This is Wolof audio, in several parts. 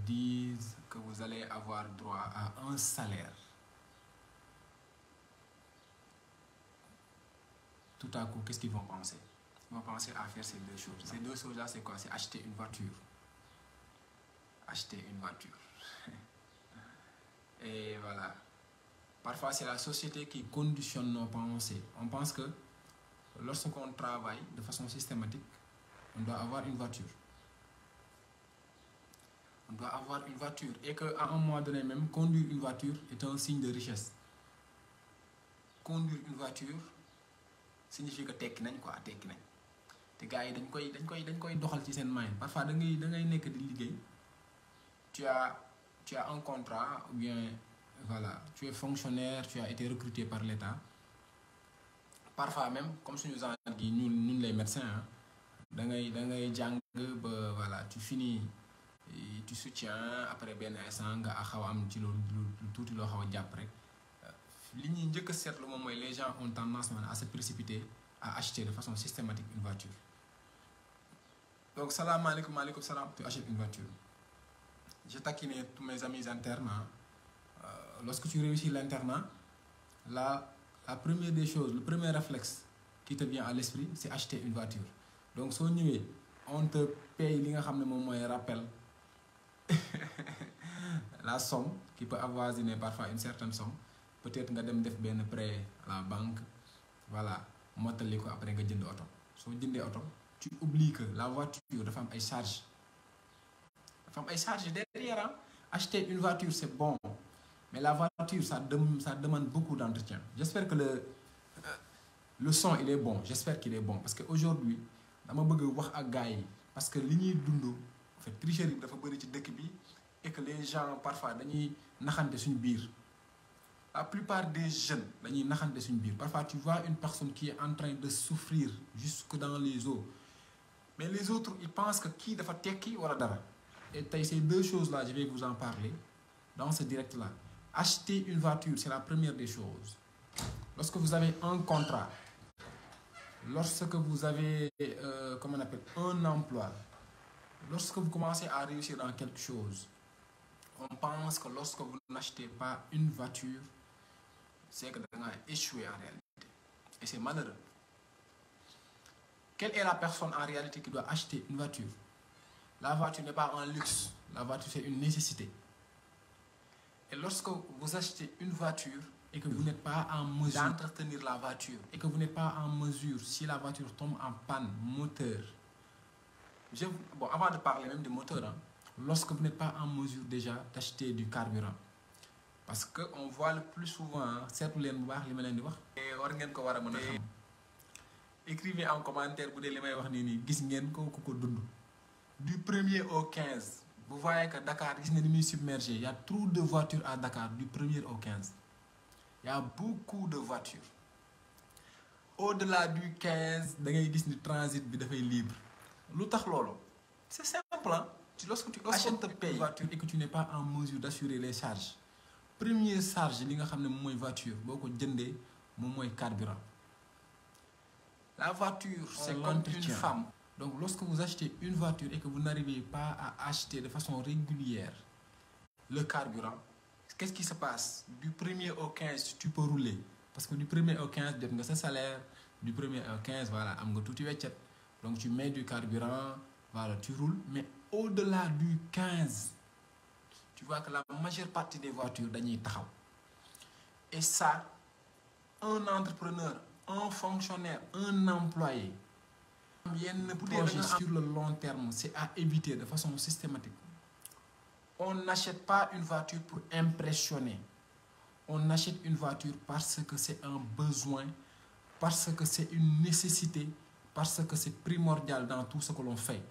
disent que vous allez avoir droit à un salaire. Tout à coup, qu'est-ce qu'ils vont penser? Ils vont penser à faire ces deux choses. Ces deux choses-là, c'est quoi? C'est acheter une voiture. Acheter une voiture. Et voilà. Parfois, c'est la société qui conditionne nos pensées. On pense que lorsqu'on travaille de façon systématique, on doit avoir une voiture. On doit avoir une voiture. Et qu'à un moment donné même, conduire une voiture est un signe de richesse. Conduire une voiture signifie que tekki nañ quoi, tekki nañ. Te gars yi dañ koy doxal ci seen main. Parfois da ngay nekk di liggéey. Tu as un contrat ou bien voilà, tu es fonctionnaire, tu as été recruté par l'État. Parfois même, comme si nous en disons, nous les médecins, da ngay jàng ba voilà, tu finis, tu soutiens après ben instant nga xaw am ci lu tuuti loo xaw a jàpp rek. Li ñuy njëkk a seetlu moom mooy les gens ont tendance à se précipiter à acheter de façon systématique une voiture. Donc salam alaikum, maaleykum salam, tu achètes une voiture. J'ai taquiné tous mes amis internats. Lorsque tu réussis l'internat, la première des choses, le premier réflexe qui te vient à l'esprit, c'est acheter une voiture. Donc, si on te paye li nga xamné mom moy rappel la somme qui peut avoisiner parfois une certaine somme. Peut-être nga dem def ben prêt à la banque, voilà, motali ko après nga jënd auto. So jëndé auto, tu oublies que la voiture dafa am ay charges. Dafa am ay charges derrière. Hein? Acheter une voiture c'est bon. Mais la voiture, ça demande beaucoup d'entretien. J'espère que le son, il est bon. J'espère qu'il est bon. Parce qu'aujourd'hui, je veux wax ak gars yi parce que li ñuy dund en fait tricherie dafa bëri ci dëkk bi et que les gens parfois dañuy naxante suñu biir. La plupart des jeunes dañuy naxante suñu biir. Parfois tu vois une personne qui est en train de souffrir jusque dans les os. Mais les autres, ils pensent que qui dafa tekki wala dara. Et ces deux choses-là, je vais vous en parler dans ce direct-là. Acheter une voiture, c'est la première des choses. Lorsque vous avez un contrat, lorsque vous avez comment on appelle, un emploi, lorsque vous commencez à réussir dans quelque chose, on pense que lorsque vous n'achetez pas une voiture, c'est que vous avez échoué en réalité. Et c'est malheureux. Quelle est la personne en réalité qui doit acheter une voiture? La voiture n'est pas un luxe, la voiture c'est une nécessité. Et lorsque vous achetez une voiture et que vous n'êtes pas en mesure d'entretenir la voiture et que vous n'êtes pas en mesure, si la voiture tombe en panne, moteur, bon, avant de parler même du moteur, hein, lorsque vous n'êtes pas en mesure déjà d'acheter du carburant, parce qu'on voit le plus souvent, certes, écrivez en commentaire du 1er au 15. Vous voyez que Dakar est submergé. Il y a trop de voitures à Dakar du 1er au 15. Il y a beaucoup de voitures. Au-delà du 15, le transit est libre. C'est simple. Hein? Lorsque tu achètes une voiture et que tu n'es pas en mesure d'assurer les charges, première charge, c'est la voiture. C'est le carburant. La voiture, c'est comme une femme. Donc, lorsque vous achetez une voiture et que vous n'arrivez pas à acheter de façon régulière le carburant, qu'est-ce qui se passe? Du 1er au 15, tu peux rouler. Parce que du 1er au 15, tu as un salaire. Du 1er au 15, voilà, donc tu mets du carburant, voilà, tu roules. Mais au-delà du 15, tu vois que la majeure partie des voitures, sont taxaw. Et ça, un entrepreneur, un fonctionnaire, un employé, projet sur le long terme, c'est à éviter de façon systématique. On n'achète pas une voiture pour impressionner. On achète une voiture parce que c'est un besoin, parce que c'est une nécessité, parce que c'est primordial dans tout ce que l'on fait.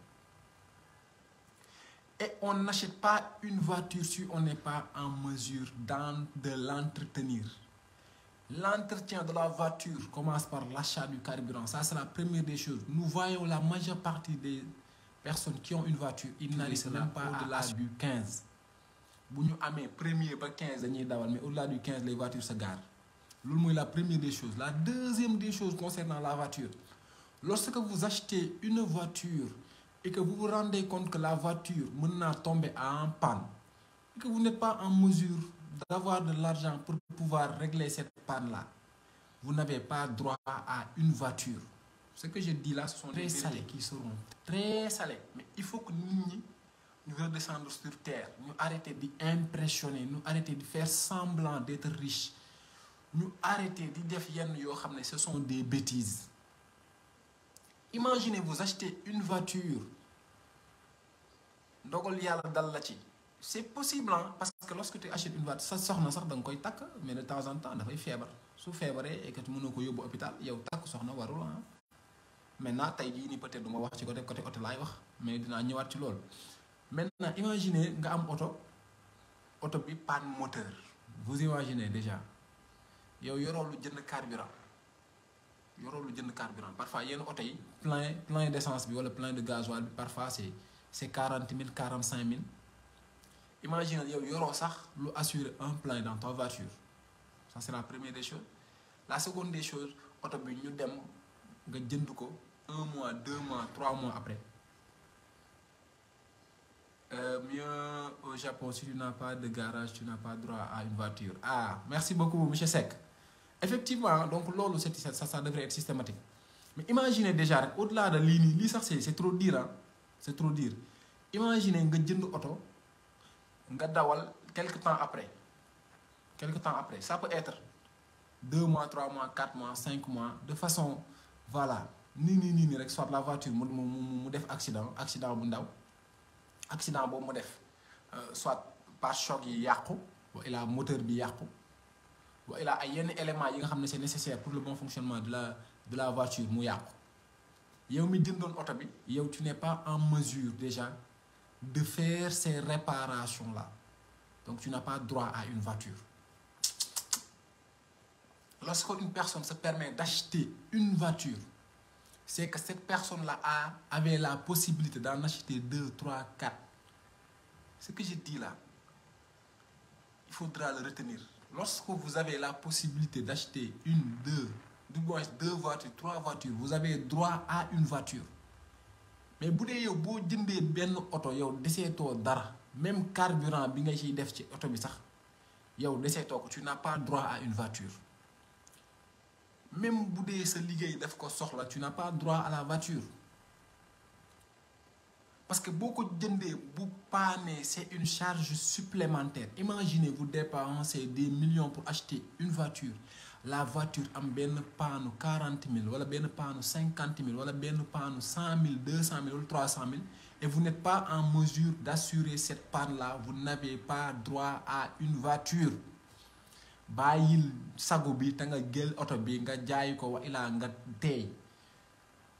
Et on n'achète pas une voiture si on n'est pas en mesure de l'entretenir. L'entretien de la voiture commence par l'achat du carburant. Ça, c'est la première des choses. Nous voyons la majeure partie des personnes qui ont une voiture, ils n'arrivent même pas au-delà du 15. Si nous avons premier 15, mais au-delà du 15, les voitures se garent. C'est la première des choses. La deuxième des choses concernant la voiture, lorsque vous achetez une voiture et que vous vous rendez compte que la voiture peut tomber en panne et que vous n'êtes pas en mesure d'avoir de l'argent pour pouvoir régler cette panne-là, vous n'avez pas droit à une voiture. Ce que je dis là, ce sont des salés qui seront très salés. Mais il faut que nous redescendre sur terre, nous arrêter d'impressionner, nous arrêter de faire semblant d'être riches, nous arrêter de faire ce sont des bêtises. Imaginez vous achetez une voiture, c'est possible hein, parce que lorsque tu achètes une voiture, ça sort mais de temps en temps, il y a fièvre. Si tu fièvre et que tu es à l'hôpital, il y a un maintenant, peut-être que je vais vous côté auto, mais je vais vous dire. Maintenant, imaginez que vous avez un auto bi panne moteur. Vous imaginez déjà. Vous avez un carburant. Parfois, il y a un auto plein d'essence ou plein de gasoil. Parfois, c'est 40 000, 45 000. Imaginez que vous avez assurer un plein dans ta voiture. Ça, c'est la première des choses. La seconde des choses, l'auto bi ñu dem nga jënd ko 1 mois, 2 mois, 3 mois après. Mieux au Japon, si tu n'as pas de garage, tu n'as pas droit à une voiture. Ah, merci beaucoup, M. Sek. Effectivement, donc ça devrait être systématique. Mais imaginez déjà, au-delà de l'INI, c'est trop dire. Hein? C'est trop dire. Imaginez que tu as un auto, quelques temps après. Ça peut être 2 mois, 3 mois, 4 mois, 5 mois, de façon, voilà, soit la voiture, def accident bu ndaw, accident bo mu def, soit par choc yi yaqku, ou il a moteur bi yaqku, ou il a yenn éléments yi nga xamné c'est nécessaire pour le bon fonctionnement de la voiture mu yaqku. Yow mi jëndon auto bi, yow tu n'es pas en mesure déjà de faire ces réparations là. Donc tu n'as pas droit à une voiture. Lorsqu'une personne se permet d'acheter une voiture, c'est que cette personne-là avait la possibilité d'en acheter 2, 3, 4. Ce que je dis là, il faudra le retenir. Lorsque vous avez la possibilité d'acheter 1, 2 voitures, 3 voitures, vous avez droit à une voiture. Mais si vous avez une auto, même carburant, tu n'as pas droit à une voiture. Même si tu n'as pas droit à la voiture. Parce que beaucoup de gens, c'est une charge supplémentaire. Imaginez, vous dépensez des millions pour acheter une voiture. La voiture a une panne 40 000, ou une panne 50 000, ou une panne 100 000, 200 000 ou 300 000. Et vous n'êtes pas en mesure d'assurer cette panne-là. Vous n'avez pas droit à une voiture. Bayil sago bi ta nga gel auto bi nga jaay ko wa ila nga tay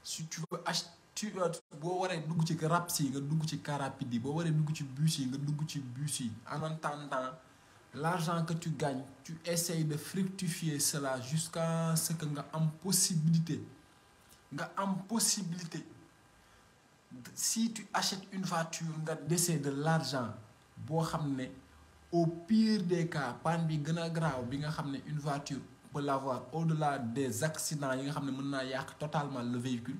si tu veux acheter bo waré dugg ci rapsi nga dugg ci car rapide bo waré dugg ci bus yi nga dugg ci bus yi en attendant l'argent que tu gagnes tu essayes de fructifier cela jusqu'à ce que nga am possibilité si tu achètes une voiture nga décès de l'argent bo xamné au pire des cas, panne bi gëna grave bi nga xamné une voiture peut l'avoir au-delà des accidents yi nga xamné mëna yak totalement le véhicule,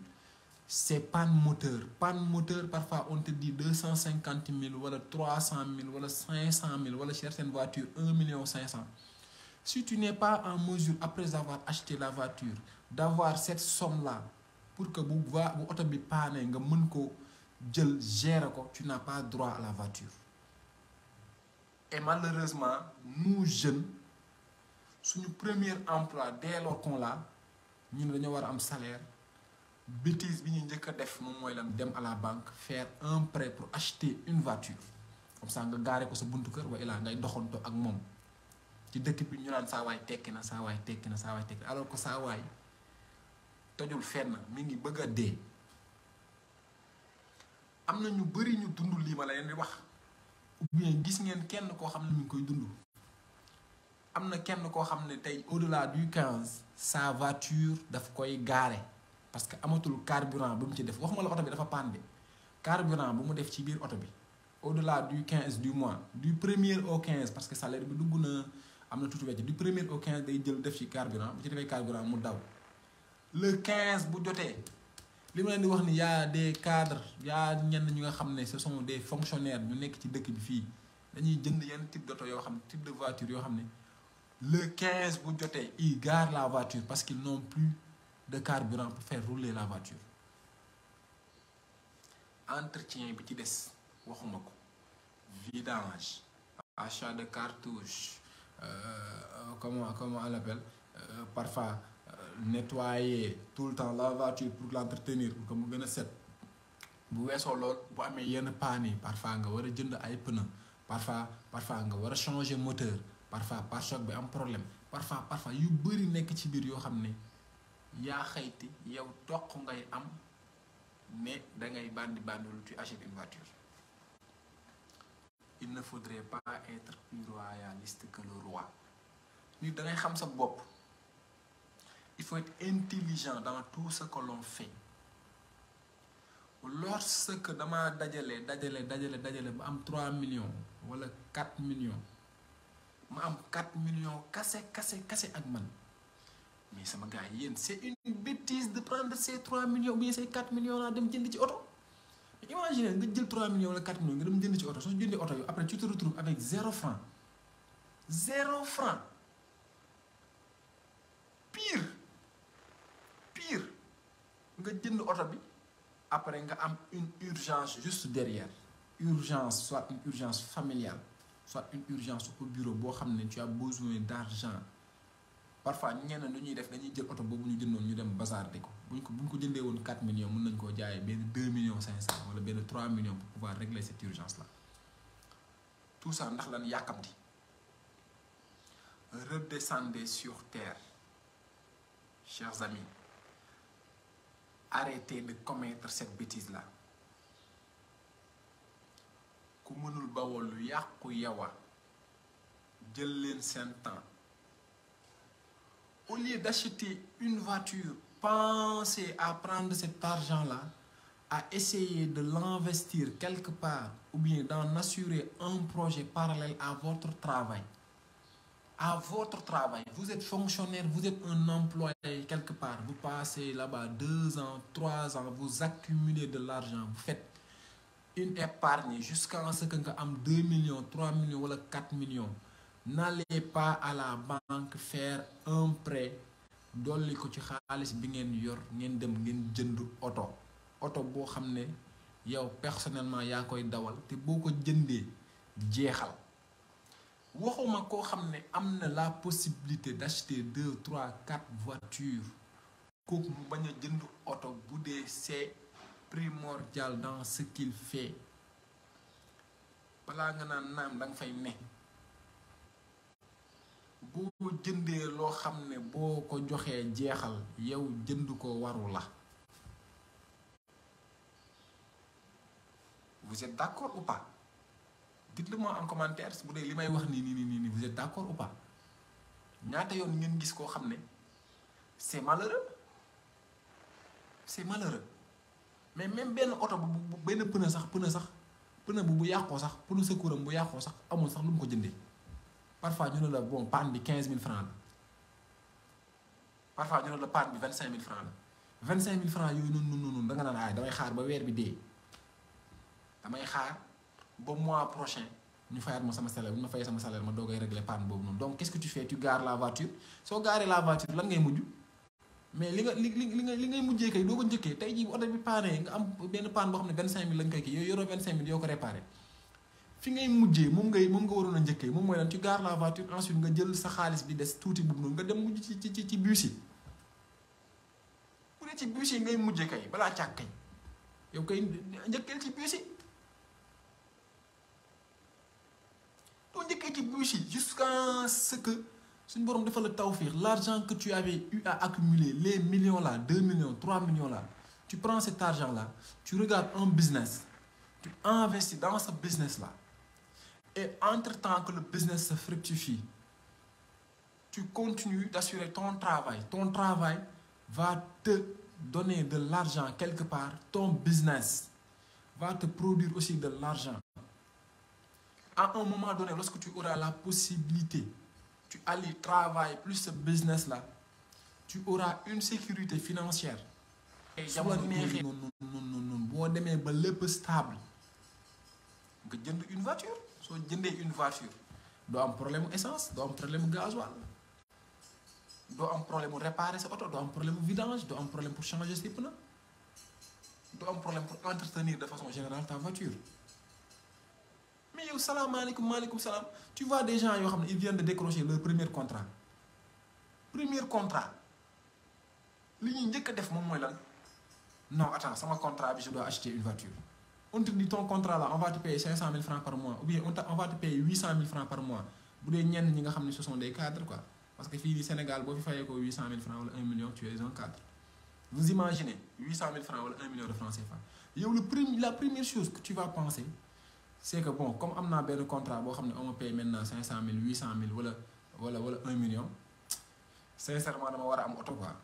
c'est panne moteur. Panne moteur parfois on te dit 250 000 wala 300 000 wala 500 000 wala certaines voitures 1 500 000. Si tu n'es pas en mesure après avoir acheté la voiture d'avoir cette somme là pour que bu auto bi pané nga mën ko jël gérer ko, tu n'as pas droit à la voiture. Et malheureusement, nous jeunes, sur notre premier emploi, dès lors qu'on l'a, nous devons avoir un salaire. Bêtise, nous devons à la banque, faire un prêt pour acheter une voiture. Comme ça, nous garer ko sa buntu kër wa ila ngay doxonto ak mom. Ci dëkk bi ñu naan sa way tekki na. Alors que sa way tojul fenn mi ngi bëgg dé. Amna ñu bari ñu dund li ma la leen di wax. Ou bien gis ngeen kenn koo xam ne mi ngi koy dund am na kenn koo xam ne tey au-delà du 15 sa voiture daf koy garer parce que amatul carburant bu mu ci def waxuma la oto bi dafa panne carburant bu mu def ci biir oto bi au-delà du 15 du mois du 1er au 15 parce que salaire bi dugg na am na tuuti wecc du 1er au 15 day jël def ci carburant bu ci defee carburant mu daw le 15 bu jotee li ma leen di wax ni y a des cadres y a ñenn ñu nga xam ne ce sont des fonctionnaires ñu nekk ci dëkk bi fii dañuy jënd yenn type d'auto yoo xam ne type de voiture yoo xam ne le 15 bu jotee ils garent la voiture parce qu'ils n'ont plus de carburant pour faire rouler la voiture. Entretien bi ci des waxuma ko, vidange, achat de cartouches, comment on l'appelle, parfois nettoyer tout le temps la voiture pour l'entretenir pour que mu gën a set. Bu weesoo lool bu amee yenn panne yi parfois nga war a jënd ay pneus, parfois nga war a changer moteur, parfois pare-choc bi am problème, parfois yu bëri nekk ci biir yoo xam ne yaa xayti yow toq ngay am mais da ngay bandi lu tu achètes une voiture. Il ne faudrait pas être plus royaliste que le roi. Nit da ngay xam sa bopp. Il faut être intelligent dans tout ce que l'on fait. Lorsque dama dajale ba am 3 millions wala 4 millions ma am 4 millions kase ak man. Mais sama gars yéen c'est une bêtise de prendre ces 3 millions ou bien ces 4 millions là dem jënd ci oto. Imagine nga jël 3 millions wala 4 millions nga dem jënd ci oto soo jëndee oto yow après tu te retrouves avec 0 franc. 0 franc. Pire nga jënd oto bi après nga am une urgence juste derrière. Urgence, soit une urgence familiale, soit une urgence au bureau boo xam ne tu as besoin d'argent. Parfois ñenn lu ñuy def dañuy jël oto boobu ñu jëndoon ñu dem bazarder ko buñ ko jëndee woon 4 millions mën nañ koo jaayee benn 2 millions 500 wala benn 3 millions pour pouvoir régler cette urgence là. Tout ça ndax lan yàkkamti. Redescendez sur terre, chers amis. Arrêtez de commettre cette bêtise là. Ku mënul bawol lu yàqu yawa jël leen seen temps. Au lieu d'acheter une voiture, pensez à prendre cet argent-là, à essayer de l'investir quelque part ou bien d'en assurer un projet parallèle à votre travail. À votre travail. Vous êtes fonctionnaire, vous êtes un employé quelque part. Vous passez là-bas 2 ans, 3 ans, vous accumulez de l'argent, vous faites une épargne jusqu'à ce que vous ayez 2 millions, 3 millions ou 4 millions. N'allez pas à la banque faire un prêt dolli ko ci xaalis bi ngeen yor ngeen dem ngeen jënd oto boo xam ne yow personnellement yaa koy dawal te boo ko jëndee jeexal. Waxuma koo xam ne am na la possibilité d'acheter 2, 3, 4 voitures kooku mu bañ a jënd oto bu dee c'est primordial dans ce qu'il fait. Balaa nga naan naam danga fay ne. Boo jëndee loo xam ne boo ko joxee jeexal yow jënd ko waru la. Vous êtes d'accord ou pas? Dites-le moi en commentaire bu dee li may wax nii vous êtes d'accord ou pas? Ñaata yoon ngeen gis koo xam ne c'est malheureux. C'est malheureux. Mais même benn oto bu benn pneu bu yàqoo sax pneu secours bu yàqoo sax amul sax lu mu ko jëndee. Parfois ñu ne la bon panne bi 15 000 francs la. Parfois ñu ne la panne bi 25 000 francs la. 25 000 francs yooyu noonu da nga naan ay damay xaar ba weer bi dee. Damay xaar ba mois prochain ñu fayaat ma sama salaire bu ma fayee sama salaire ma doogay régler panne boobu noonu. Donc qu'est-ce que tu fais? Tu gares la voiture. Soo garee la voiture lan ngay mujj? Mais li ngay mujjee kay doo ko njëkkee tey jii bu oto bi paanee nga am benn panne boo xam ne 25 000 lañ koy kii yooyu yoroo 25 000 yoo ko réparé. Fi ngay mujjee moom nga waroon a njëkkee moom mooy lan tu gares la voiture ensuite nga jël sa xaalis bi des tuuti boobu noonu nga dem mujj ci bus yi. Bu dee ci bus yi ngay mujjee kay balaa càkk kay yow kay njëkkeel ci bus yi. Doo njëkkee ci bus yi jusqu'à ce que suñu borom defal la tawfiq l'argent que tu avais eu à accumuler les millions là 2 millions 3 millions là tu prends cet argent là tu regardes un business tu investis dans ce business là. Et entre-temps que le business se fructifie, tu continues d'assurer ton travail. Ton travail va te donner de l'argent quelque part. Ton business va te produire aussi de l'argent. À un moment donné, lorsque tu auras la possibilité, tu allies travail plus ce business-là, tu auras une sécurité financière. su la neexee non boo demee ba lépp stable nga jënd une voiture soo jëndee une voiture doo am problème essence doo am problème gasoil doo am problème réparer sa oto doo am problème vidange doo am problème pour changer ses pneus doo am problème pour entretenir de façon générale ta voiture. Mais yow salaamaaleykum maaleykum salaam tu vois des gens yoo xam ne ils viennent de décrocher leur premier contrat li ñuy njëkk a def moom mooy lan non attends sama contrat bi je dois acheter une voiture. On te dit ton contrat là on va te payer 500 000 francs par mois ou bien on va te payer 800 000 francs par mois bu dee ñenn ñi nga xam ne ce sont des cadres quoi parce que fii di Sénégal boo fi fayee ko 800 000 francs wala 1 million tu es un cadre. Vous imaginez 800 000 francs wala 1 million de francs CFA yow la première chose que tu vas penser c'est que bon comme am naa benn contrat boo xam ne on me paye maintenant 500 000 800 000 wala 1 million sincèrement dama war a am oto quoi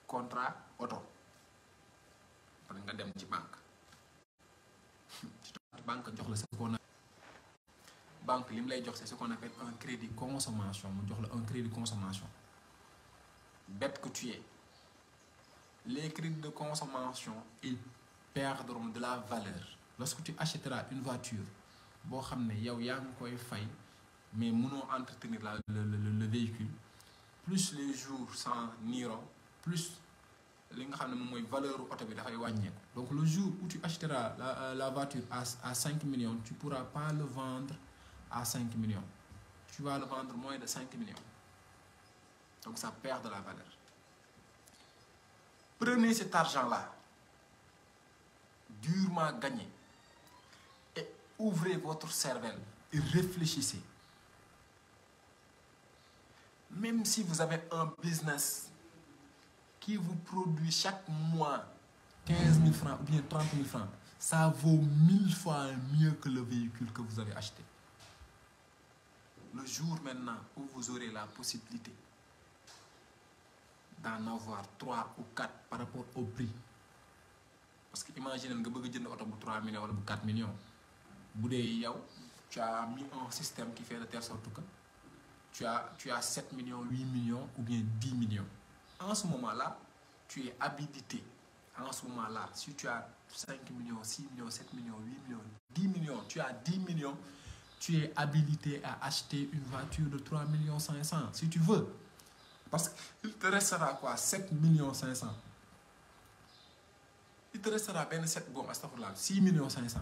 contrat oto. nga dem ci banque jox la ce qu'on a banque li mu lay jox c'est ce qu'on appelle un crédit consommation mu jox la un crédit consommation bête que tu es les crédits de consommation ils perdront de la valeur lorsque tu achèteras une voiture boo xam ne yow yaa ngi koy fay mais mënoo entretenir le véhicule plus les jours s'en iront plus li nga xam ne moom mooy valeur oto bi dafay wàññeeku. Donc le jour où tu achèteras la voiture à 5 millions tu pourras pas le vendre à 5 millions tu vas le vendre moins de 5 millions donc ça perd de la valeur. Prenez cet argent-là durement gagné et ouvrez votre cervelle et réfléchissez. Même si vous avez un business qui vous produit chaque mois 15 000 francs ou bien 30 000 francs, ça vaut 1000 fois mieux que le véhicule que vous avez acheté. Le jour maintenant où vous aurez la possibilité d'en avoir 3 ou 4 par rapport au prix. Parce que imaginez nga bëgg jënd auto bu 3 millions wala bu 4 millions. Bu dee yow tu as mis un système qui fait de telle sorte que tu as 7 millions, 8 millions ou bien 10 millions. En ce moment-là, tu es habilité. En ce moment-là, si tu as 5 millions, 6 millions, 7 millions, 8 millions, 10 millions, tu as 10 millions, tu es habilité à acheter une voiture de 3 millions 500 si tu veux. Parce qu'il te restera quoi 7 millions 500. Il te restera ben 7 bon, 6 millions 500.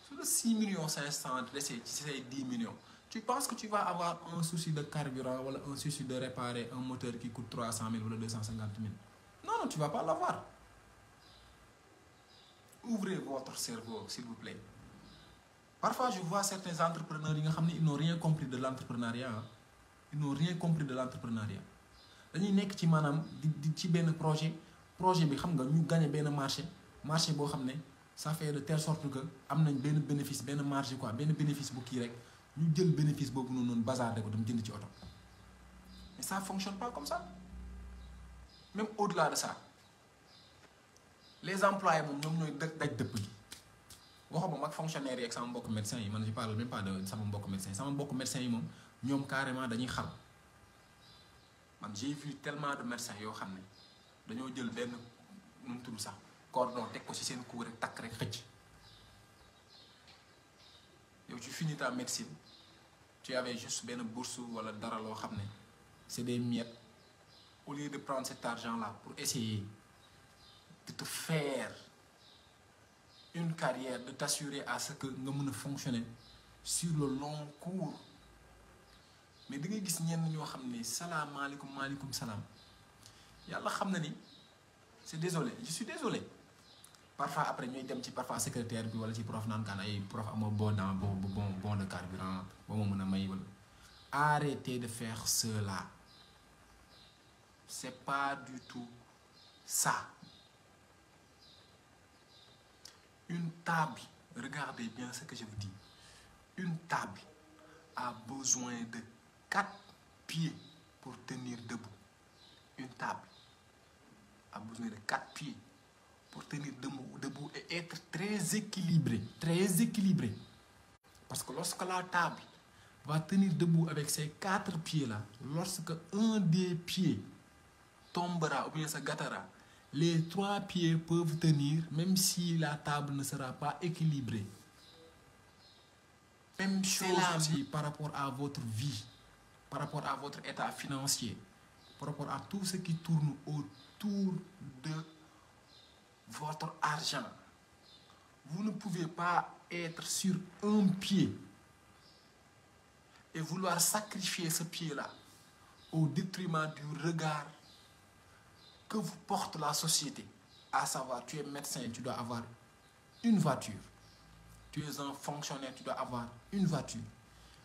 Sur le 6 millions 500, c'est 10 millions. Tu penses que tu vas avoir un souci de carburant ou un souci de réparer un moteur qui coûte 300 000 ou 250 000? Non, tu ne vas pas l'avoir. Ouvrez votre cerveau, s'il vous plaît. Parfois, je vois certains entrepreneurs, ils n'ont rien compris de l'entrepreneuriat. Ils n'ont rien compris de l'entrepreneuriat. Ils nekk ci manam ci ben projet bi xam nga ñu gagner ben marché bo xamné ça fait de telle sorte que am nañ ben bénéfice ben marge quoi ben bénéfice bu ki rek ñu jël bénéfice bobu non bazardé ko dem jënd ci auto. Mais ça fonctionne pas comme ça. Même au-delà de ça, les employés ñom ñoy daj depp gi. Waxuma mak fonctionnaire yi ak sama mbokk médecin yi man je parle même pas de sama mbokk médecin yi mom ñom carrément dañuy xal. Man j'ai vu tellement de médecins yoo xam ne dañoo jël benn nu mu tudd sax cordon teg ko ci seen cou rek takk rek xëcc yow tu finis ta médecine tu avais juste benn bourse wala dara loo xam ne c'est des miettes au lieu de prendre cet argent là pour essayer de te faire une carrière, de t'assurer à ce que nga mën a fonctionner sur le long cours. Mais da ngay gis ñenn ñoo xam ne salaamaaleykum maaleykum salaam yàlla xam na ni c'est désolé je suis désolé parfois après ñooy dem ci parfois secrétaire bi wala ci prof naan kaan ay prof amoo bon de carburant ba ma mën a may wala arrêtez de faire cela c'est pas du tout ça. Une table, regardez bien ce que je vous dis, une table a besoin de 4 pieds pour tenir debout. Une table a besoin de 4 pieds pour tenir debout et être très équilibré. Très équilibré. Parce que lorsque la table va tenir debout avec ses 4 pieds là. Lorsque un des pieds tombera ou bien se gâtera, les 3 pieds peuvent tenir même si la table ne sera pas équilibrée. Même chose aussi par rapport à votre vie, par rapport à votre état financier, par rapport à tout ce qui tourne autour de votre argent. Vous ne pouvez pas être sur un pied et vouloir sacrifier ce pied-là au détriment du regard que vous porte la société. À savoir, tu es médecin, tu dois avoir une voiture. Tu es un fonctionnaire, tu dois avoir une voiture.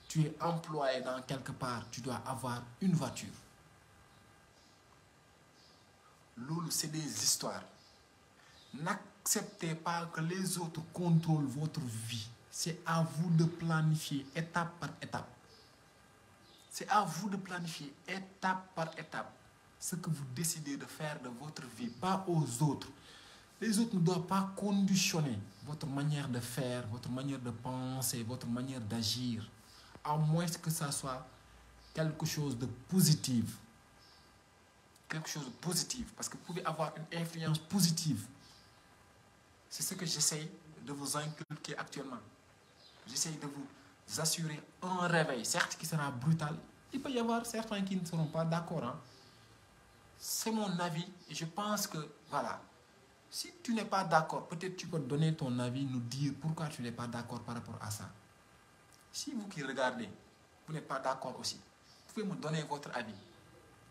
Tu es employé dans quelque part, tu dois avoir une voiture. Loulou, c'est des histoires. N'acceptez pas que les autres contrôlent votre vie. C'est à vous de planifier étape par étape. C'est à vous de planifier étape par étape ce que vous décidez de faire de votre vie, pas aux autres. Les autres ne doivent pas conditionner votre manière de faire, votre manière de penser, votre manière d'agir, à moins que ça soit quelque chose de positif. Quelque chose de positif, parce que vous pouvez avoir une influence positive. C'est ce que j'essaie de vous inculquer actuellement. J'essaie de vous assurer un réveil, certes qui sera brutal. Il peut y avoir certains qui ne seront pas d'accord. Hein. C'est mon avis et je pense que, voilà, si tu n'es pas d'accord, peut-être tu peux donner ton avis, nous dire pourquoi tu n'es pas d'accord par rapport à ça. Si vous qui regardez, vous n'êtes pas d'accord aussi, vous pouvez me donner votre avis.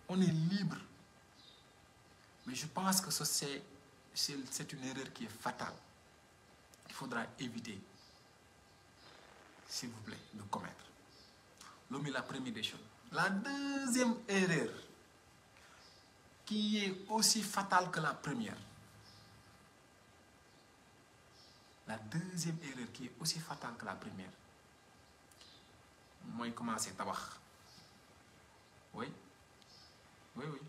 On est libre. Mais je pense que c'est une erreur qui est fatale. Il faudra éviter, s'il vous plaît, de commettre. L'homme est la première des choses. La deuxième erreur, qui est aussi fatale que la première. La deuxième erreur qui est aussi fatale que la première. Moi, commencer à tabac. Oui,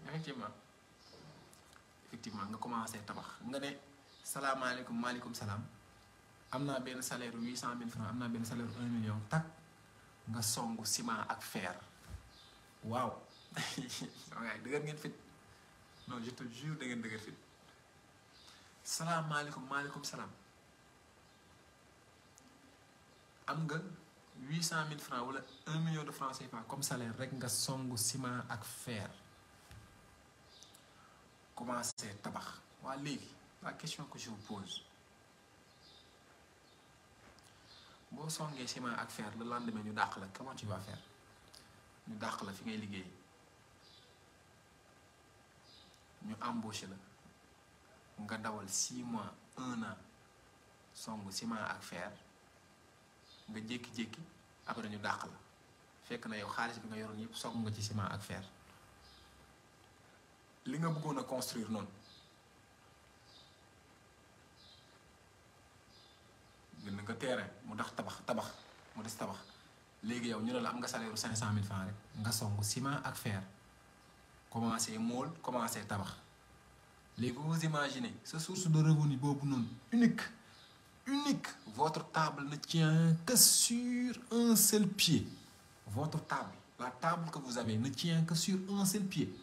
effectivement. Effectivement, nga commencé tabax nga ne salaamaaleykum maaleykum salaam am naa benn salaire 800 000 francs am naa benn salaire 1 million tak nga songu ciment ak fer waaw waaye dëgër ngeen fit non je te jure da ngeen dëgër fit salaamaaleykum maaleykum salaam am nga 800 000 francs wala 1 million de francs CFA comme salaire rek nga songu ciment ak fer. Commencer tabax waa léegi la question que je vous pose boo songee ciment ak fer le lendemain ñu dàq la comment tu vas faire ñu dàq la fi ngay liggéey ñu embauché la nga dawal 6 mois 1 an songu ciment ak fer nga jékki-jékki après ñu dàq la fekk na yow xaalis bi nga yoroon yëpp songu nga ci ciment ak fer. li nga bëggoon a construire noonu gën nga terrain mu tax tabax mu des tabax léegi yow ñu ne la am nga salaire 500 000 francs rek nga songu ciment ak fer commencer mool commencer tabax léegi vous imaginez sa source de revenu boobu noonu unique votre table ne tient que sur un seul pied. Votre table, la table que vous avez ne tient que sur un seul pied.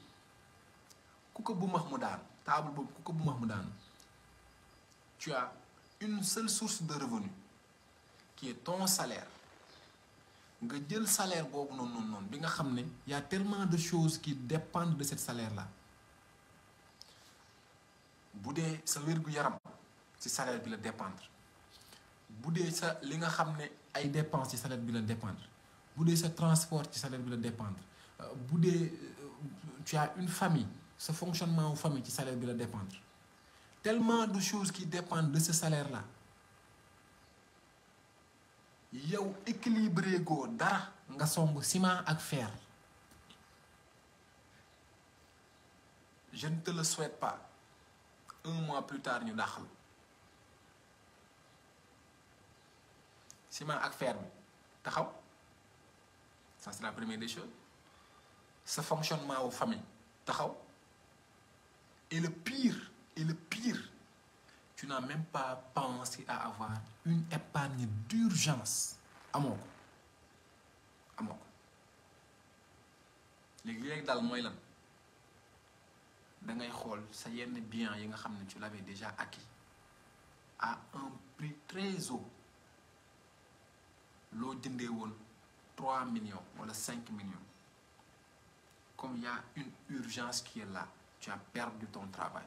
Table, tu as une seule source de revenu qui est ton salaire. Nga jël salaire bobu non bi nga xamné y a tellement de choses qui dépendent de ce salaire là. Boudé sa wérgu yaram ci salaire bi la dépendre. Boudé sa li nga xamné ay dépenses ci salaire bi la dépendre. Boudé sa transport ci salaire bi la dépendre. Boudé tu as une famille, ce fonctionnement de famille ci salaire bi la dépendre. Tellement de choses qui dépendent de ce salaire là. Yow équilibré go dara nga songu ciment ak fer. Je ne te le souhaite pas. Un mois plus tard ñu daxal. Ciment ak fer bi taxaw. Ça c'est la première des choses. Ce fonctionnement aux familles taxaw. Et le pire, tu n'as même pas pensé à avoir une épargne d'urgence. Amoko. amoo ko léegi daal mooy lan da ngay xool sa yenn biens yi nga xam ne tu l'avais déjà acquis à un prix très haut loo jëndee woon 3 millions wala 5 millions comme il y a une urgence qui est là tu as perdu ton travail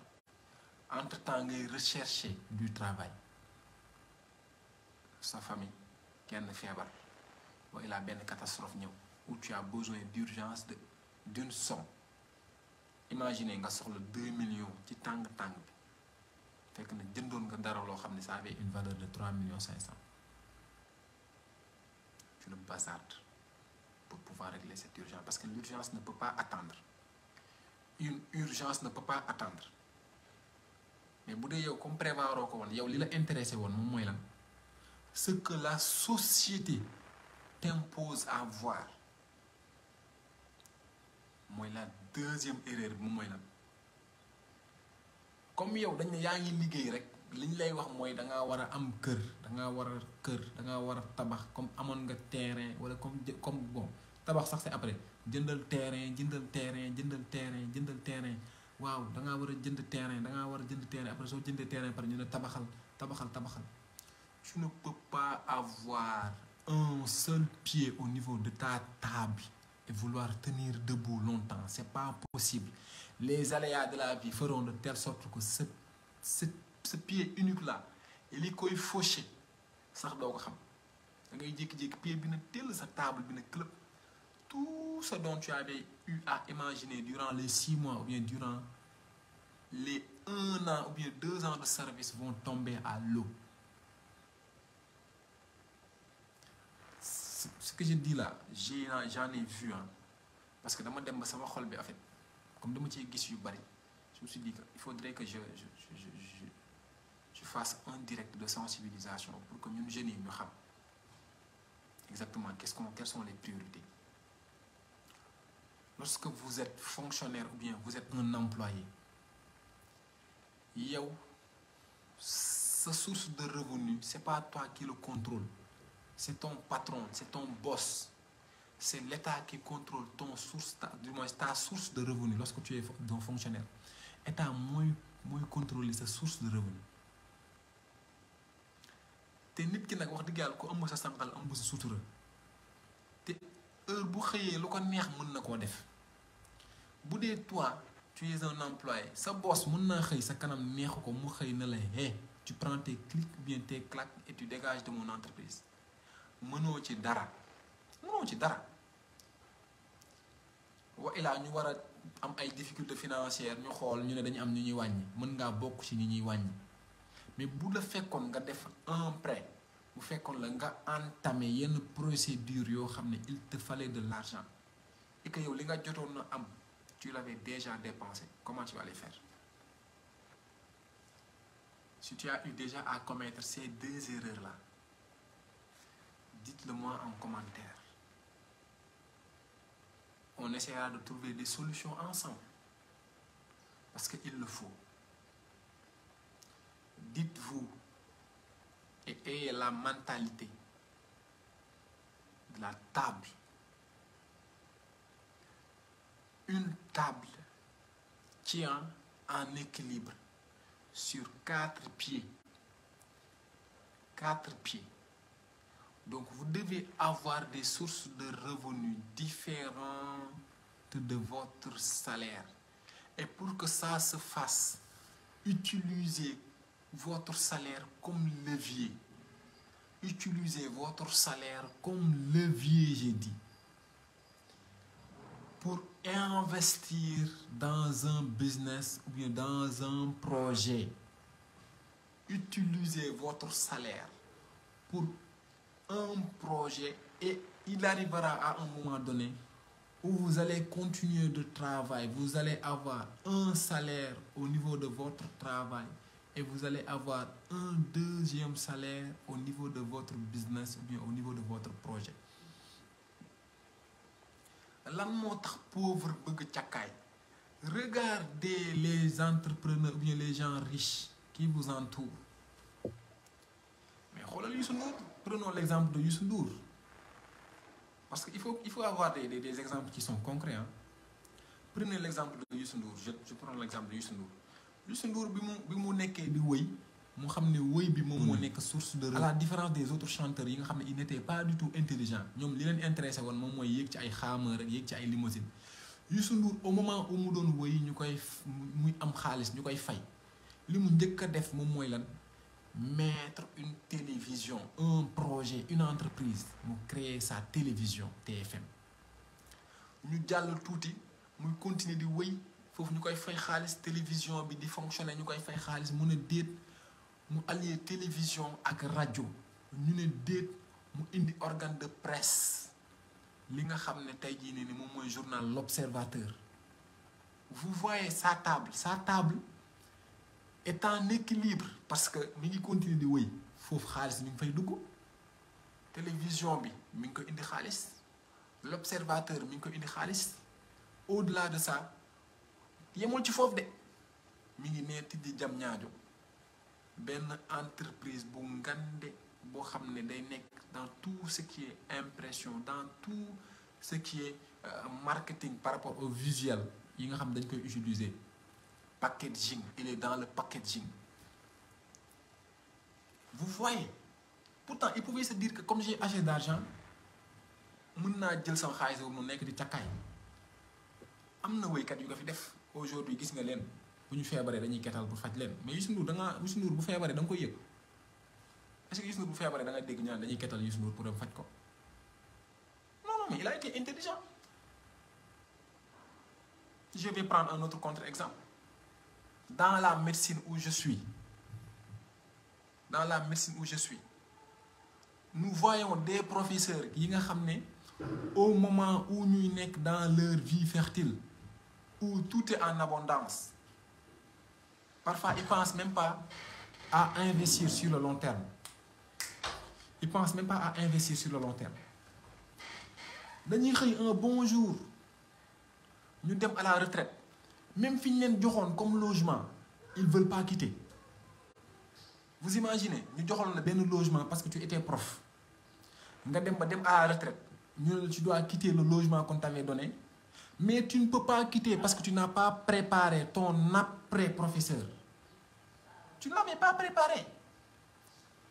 entre-temps ngay rechercher du travail sa famille kenn feebar wa il a benn catastrophe ñëw où tu as besoin d'urgence d'une somme imaginez nga soxla 2 millions ci tàng-tàng bi fekk na jëndoon nga dara loo xam ne ça avait une valeur de 3 millions 500 tu le bazardes pour pouvoir régler cette urgence parce que l'urgence ne peut pas attendre une urgence ne peut pas attendre mais bu dee yow comme prévoir ko woon yow li la intéressé woon moom mooy lan ce que la société t'impose à voir mooy la deuxième erreur bi moom mooy lan comme yow dañ ne yaa ngi liggéey rek li ñu lay wax mooy da ngaa war a am kër da ngaa war a tabax comme amoon nga terrain wala comme bon tabax sax c'est après jëndal terrain waaw da ngaa war a jënd terrain après soo jëndee terrain par ñu ne tabaxal tu ne peux pas avoir un seul pied au niveau de ta table et vouloir tenir debout longtemps c'est pas possible les aléas de la vie feront de telle sorte que ce pied unique là il est koy fauché sax doo ko xam da ngay jékki-jékki pied bi na tell sa table bi na club tout ce dont tu avais eu à imaginer durant les 6 mois ou bien durant les 1 an ou bien 2 ans de service vont tomber à l'eau. Ce que je dis là j'en ai vu parce que dama dem ba sama xol bi en fait comme dama ciy gis yu bari je me suis dit qu'il faudrait que je fasse un direct de sensibilisation pour que ñun jeunes yi ñu xam exactement quelles sont les priorités. Lorsque vous êtes fonctionnaire ou bien vous êtes un employé yow sa source de revenu c'est pas toi qui le contrôle c'est ton patron c'est ton boss c'est l'État qui contrôle ta source de revenu lorsque tu es un fonctionnaire État mooy contrôler sa source de revenu te nit ki nag wax dëgg yàlla ku ëmb sa sànqal ëmb sa sutura te heure bu xëyee lu ko neex mën na koo def bu dee toi tu es un employé sa boss mën naa xëy sa kanam neexu ko mu xëy na la tu prends tes clics ou bien tes claques et tu dégages de mon entreprise mënoo ci dara wa ilaa ñu war a am ay difficultés financières ñu xool ñu ne dañu am ñu ñuy wàññi mën ngaa bokk ci ñi ñuy wàññi mais bu la fekkoon nga def un prêt bu fekkoon la nga entamé yenn procédure yoo xam ne il te fallait de l'argent et que yow li nga jotoon na am tu l'avais déjà dépensé comment tu vas les faire si tu as eu déjà à commettre ces 2 erreurs là dites-le moi en commentaire on essaiera de trouver des solutions ensemble parce qu'il le faut dites-vous et ayez la mentalité de la table. Une table tient en équilibre sur 4 pieds. 4 pieds. Donc vous devez avoir des sources de revenus différentes de votre salaire. Et pour que ça se fasse, utilisez votre salaire comme levier. Utilisez votre salaire comme levier, j'ai dit, pour investir dans un business ou bien dans un projet. Utilisez votre salaire pour un projet et il arrivera à un moment donné où vous allez continuer de travailler, vous allez avoir un salaire au niveau de votre travail et vous allez avoir un deuxième salaire au niveau de votre business ou bien au niveau de votre projet. Lan moo tax pauvre bëgg càkkaay? Regardez les entrepreneurs ou bien les gens riches qui vous entourent. Mais xoolal Youssou Ndour, prenons l'exemple de Youssou Ndour. parce que il faut avoir des exemples qui sont concrets hein. Prenez l'exemple de Youssou Ndour je prends l'exemple de Youssou Ndour. Youssou Ndour bi mu nekkee di wëy mu xam ne wëy bi moom moo nekk source de à la différence des autres chanteurs yi nga xam ne ils n'étaient pas du tout intelligents ñoom li leen intéressé woon moom mooy yéeg ci ay xaameur ak yéeg ci ay limousine. Youssou Ndour au moment où mu doon wëy ñu koy muy am xaalis ñu koy fay li mu njëkk a def moom mooy lan mettre une télévision un projet une entreprise mu créer sa télévision TFM ñu jàll tuuti muy continuer di wëy foofu ñu koy fay xaalis télévision bi di fonctionner ñu koy fay xaalis mu ne déet mu allier télévision ak rajo ñu ne déet mu indi organe de presse li nga xam ne tey jii ni moom mooy journal L'Observateur. Vous voyez sa table est en équilibre parce que mi ngi continuer di wëy foofu xaalis mi ngi fay dugg télévision bi mi ngi ko indi xaalis L'Observateur mi ngi ko indi xaalis au-delà de ça yemul ci foofu de mi ngi nee tijji jam ñaajo benn entreprise bu ngande boo xam ne day nekk dans tout ce qui est impression dans tout ce qui est marketing par rapport au visuel yi nga xam dañ koy utiliser packaging il est dans le packaging vous voyez pourtant il pouvait se dire que comme j'ai assez d'argent mën naa jël sama xaalis boobu mu nekk di takkaay am na wéykat yu ko fi def aujourd'hui gis nga leen bu ñu feebaree dañuy ketal pour faj leen mais Youssou Ndour bu feebaree da nga koy yëg est-ce que Youssou Ndour bu feebaree da nga dégg ñaan dañuy ketal Youssou Ndour pour dem faj ko non mais il a été intelligent. Je vais prendre un autre contre-exemple. Dans la médecine où je suis nous voyons des professeurs yi nga xam ne au moment où ñuy nekk dans leur vie fertile où tout est en abondance parfois ils pensent même pas à investir sur le long terme dañuy xëy un bon jour ñu dem à la retraite même fi ñu leen joxoon comme logement ils veulent pas quitter. Vous imaginez ñu joxoon la benn logement parce que tu étais prof nga dem à la retraite ñu ne tu dois quitter le logement qu'on t'avait donné mais tu ne peux pas quitter parce que tu n'as pas préparé ton après professeur tu ne l'avais pas préparé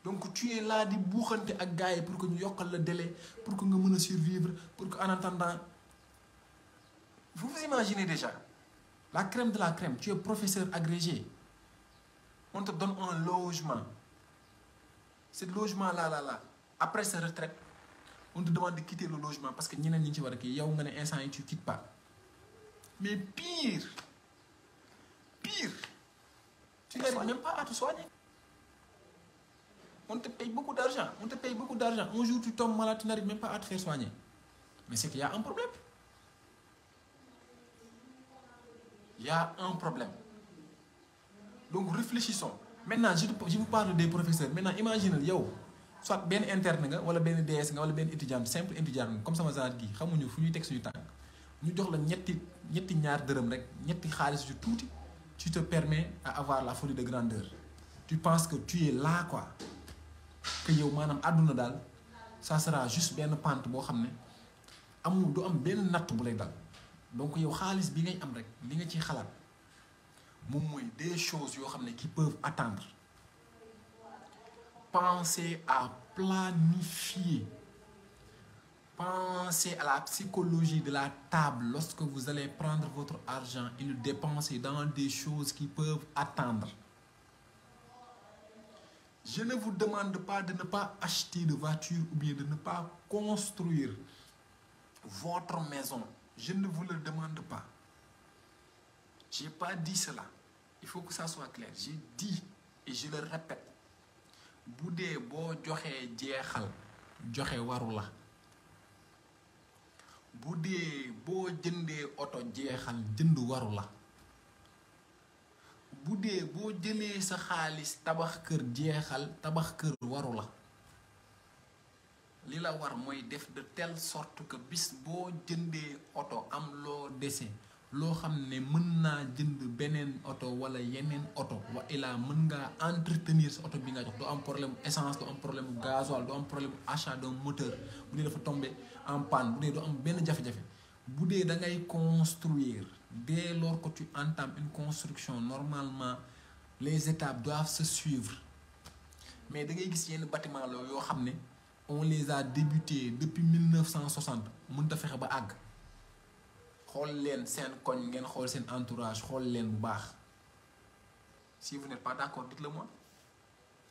donc tu es là di buuxante ak gars yi pour que ñu yokkal la délai pour que nga mën a survivre pour que en attendant vous imaginez déjà la crème de la crème tu es professeur agrégé on te donne un logement ce logement là après sa retraite on te demande de quitter le logement parce que ñeneen ñi ci war a kii yow nga ne instant yi tu quittes pas mais pire tu n'arrives même pas à te soigner. On te paye beaucoup d'argent. Un jour, tu tombes malade, tu n'arrives même pas à te faire soigner. Mais c'est qu'il y a un problème. Donc, réfléchissons. Maintenant, je vous parle des professeurs. Maintenant, imagine, soit bien interne, ou bien DS, ou bien étudiant, simple étudiant, comme ça, nous avons dit, nous avons ñetti ñaar dërëm rek ñetti xaalis yu tuuti tu te permets à avoir la folie de grandeur. Tu penses que tu es là quoi. Que yow maanaam àdduna daal ça sera juste benn pente boo xam ne amul du am benn natt bu lay dal donc yow xaalis bi ngay am rek li nga ciy xalaat moom mooy des choses yoo xam ne qui peuvent attendre. Pensez à planifier. Pensez à la psychologie de la table lorsque vous allez prendre votre argent et le dépenser dans des choses qui peuvent attendre. Je ne vous demande pas de ne pas acheter de voiture ou bien de ne pas construire votre maison. Je ne vous le demande pas. Je n'ai pas dit cela. Il faut que ça soit clair. J'ai dit et je le répète. Bu dee boo joxee jeexal joxe waru la. Bu dee boo jëndee oto jeexal jënd waru la. Bu dee boo jëlee sa xaalis tabax kër jeexal tabax kër waru la. Li la war mooy def de telle sorte que bis boo jëndee oto am loo dese loo xam ne mën naa jënd beneen oto wala yeneen oto wa ilaa mën ngaa entretenir sa oto bi nga jox doo am problème essence doo am problème gasoil doo am problème achat d'un moteur bu dee dafa tombé en panne bu dee doo am benn jafe-jafe bu dee da ngay construire dès lors que tu entames une construction normalement les étapes doivent se suivre mais da ngay gis yenn bâtiment la yoo xam ne on les a débutés depuis 1960 mënut a fexe ba àgg xool leen seen koñ ngeen xool seen entourage xool leen bu baax si vous n'êtes pas d'accord dites-le moi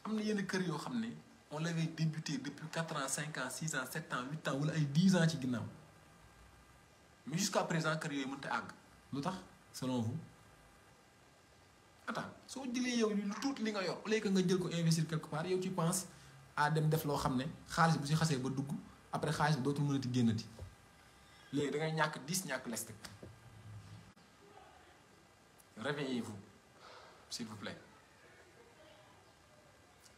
am na yenn kër yoo xam ne on l'avait débuté depuis 4 ans 5 ans 6 ans 7 ans 8 ans wala ay 10 ans ci ginnaaw mais jusqu'à présent kër yooyu mënut a àgg lu tax selon vous attends soo jëlee yow lu tuuti li nga yor au lieu que nga jël ko investir quelque part yow tu penses à dem def loo xam ne xaalis bu si xasee ba dugg après xaalis bi dootul mënati génnati léegi da ngay ñàkk 10 ñàkk lestek réveillez-vous s'il vous plaît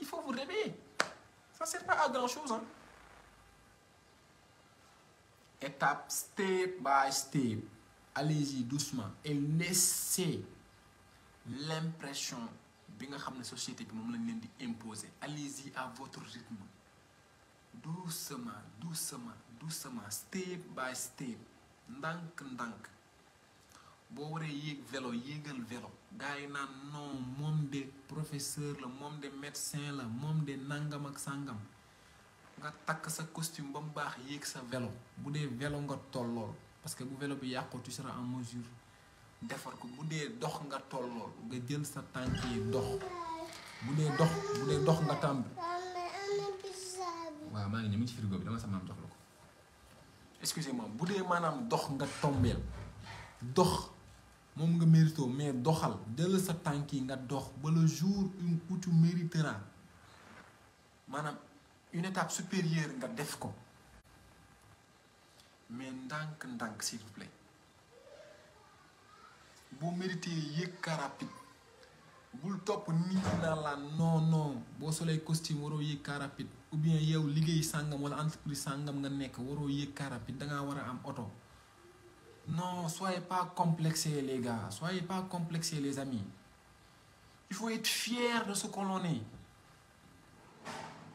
il faut vous réveiller ça sert pas à grand chose hein étape step by step allez-y doucement et laissez l'impression bi nga xam ne société bi moom lañ leen di imposer allez-y à votre rythme doucement doucement doucement step by step ndànk-ndànk boo waree yéeg vélo yéegal vélo gars yi naan non moom de professeur la moom de médecin la moom de nangam ak sàngam nga takk sa costume ba mu baax yéeg sa vélo bu dee vélo nga tollool parce que bu vélo bi yàqu tu seras en mesure defar ko bu dee dox nga tollool nga jël sa tànk yi dox bu dee dox nga tàmb waaw maa ngi ñëw mu ngi ci frigo bi dama sa maam jox la ko excusez-moi bu dee maanaam dox nga tombeel dox moom nga mérito mais doxal jël sa tànk yi nga dox ba le jour où tu mériteras maanaam une étape supérieure nga def ko mais ndànk s'il vous plaît boo mérité yéeg car rapide bul topp nit ñi naan la non boo solee costume waroo yéeg car rapide ou bien yow liggéey sàngam wala entreprise sàngam nga nekk waroo yéeg car rapide dangaa war a am oto non soyez pas complexés les gars soyez pas complexés les amis il faut être fier de ce que l'on est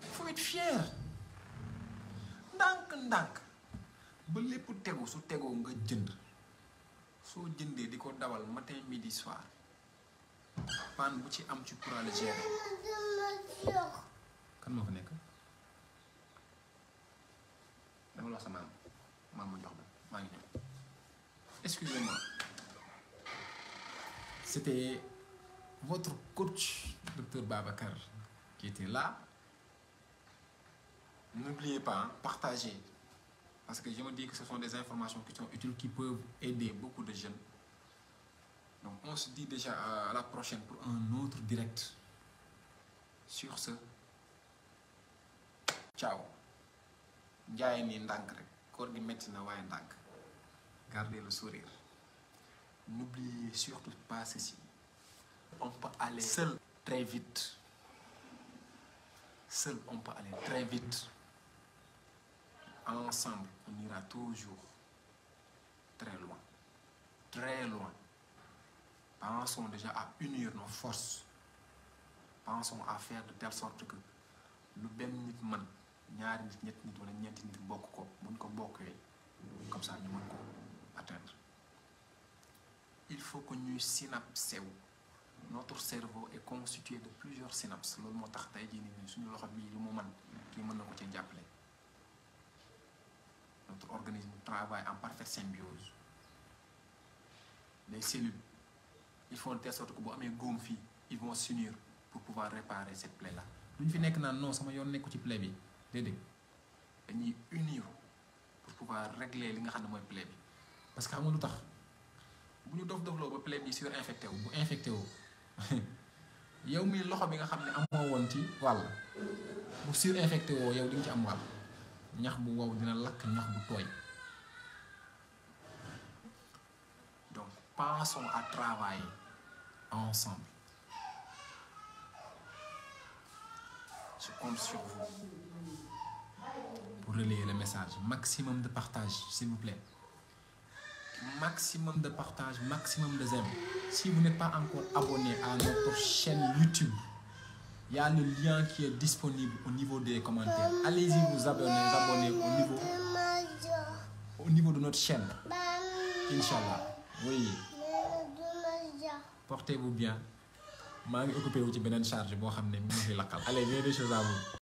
il faut être fier ndànk ba lépp tegu su tegoo nga jënd soo jëndee di ko dawal matin midi soir panne bu ci am ci pourras le gérer kan moo fa nekk dama la wax sa maam ma jox ba maa ngi ñëw excusez-moi c'était votre coach docteur Babacar qui était là n'oubliez pas partagez parce que je me dis que ce sont des informations qui sont utiles qui peuvent aider beaucoup de jeunes donc on se dit déjà à la prochaine pour un autre direct sur ce ciao njaay nii ndànk rek koor gi metti na waaye ndànk gardez le sourire n'oubliez surtout pas ceci on peut aller seul très vite seul on peut aller très vite ensemble on ira toujours très loin très loin pensons déjà à unir nos forces pensons à faire de telle sorte que lu benn nit mën ñaari nit ñetti nit wala ñeenti nit bokk ko buñ ko bokkee comme ça ñu mën ko atteindre il faut que ñuy synapse wu notre cerveau est constitué de plusieurs synapses loolu moo tax tey jii nii suñu loxo bii lu mu mën kii mën na ko ci jàppale notre organisme travaille en parfaite symbiose les cellules ils font de telle sorte que boo amee góom fii ils vont s'unir pour pouvoir réparer cette plaie là duñ fi nekk naan non sama yoon nekku ci plaie bi déedéet dañuy unir pour pouvoir régler li nga xam ne mooy plaie bi parce que xam nga lu tax bu ñu dof-dofloo ba plaie bi surinfecté wu bu infecté wu yow mi loxo bi nga xam ne amoo woon ci wàll bu surinfecté woo yow di nga ci am wàll ñax bu wow dina lakk ñax bu tooy donc pensons à travailler ensemble je compte sur vous pour relayer le message maximum de partage s'il vous plaît maximum de partage, maximum de j'aime. Si vous n'êtes pas encore abonné à notre chaîne YouTube, il y a le lien qui est disponible au niveau des commentaires. Allez-y vous abonner au niveau de notre chaîne. Inch'Allah. Oui. Portez-vous bien. Je suis occupé de une charge. Allez, il y a des choses à vous.